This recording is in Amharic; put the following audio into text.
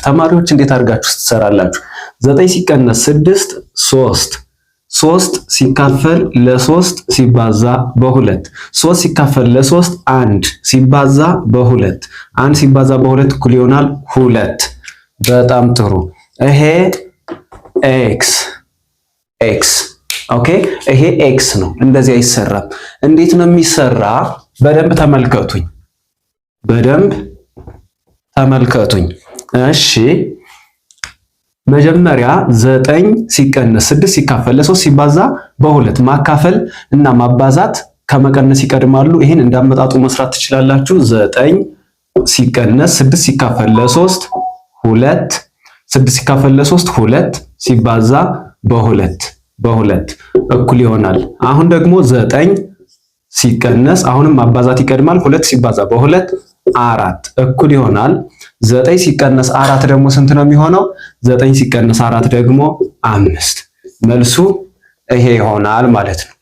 ተማሪዎች እንዴት አድርጋችሁ ትሰራላችሁ? 9 ሲቀነስ 6 3 3 ሲካፈል ለ3 ሲባዛ በ2 3 ሲካፈል ለ3 1 ሲባዛ በ2 1 ሲባዛ በ2 እኩል ይሆናል 2። በጣም ጥሩ። ይሄ ኤክስ ኦኬ፣ ይሄ ኤክስ ነው። እንደዚህ አይሰራም። እንዴት ነው የሚሰራ? በደንብ ተመልከቱኝ፣ እሺ መጀመሪያ 9 ሲቀነስ 6 ሲካፈል ለ3 ሲባዛ በ2 ማካፈል እና ማባዛት ከመቀነስ ይቀድማሉ። ይሄን እንዳመጣጡ መስራት ትችላላችሁ። 9 ሲቀነስ 6 ሲካፈል ለ3 2 6 ሲካፈል ለ3 2 ሲባዛ በ2 እኩል ይሆናል። አሁን ደግሞ 9 ሲቀነስ አሁንም ማባዛት ይቀድማል። 2 ሲባዛ በ2 4 እኩል ይሆናል 9 ሲቀነስ 4 ደግሞ ስንት ነው የሚሆነው? 9 ሲቀነስ 4 ደግሞ 5። መልሱ ይሄ ይሆናል ማለት ነው።